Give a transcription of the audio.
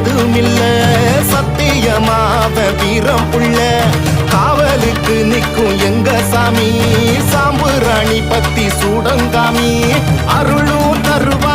ஏதும் இல்ல சத்தியமாவ வீரம் புள்ள காவலுக்கு நிற்கும் எங்க சாமி சாம்புராணி பத்தி சூடங்காமி அருளும் தருவா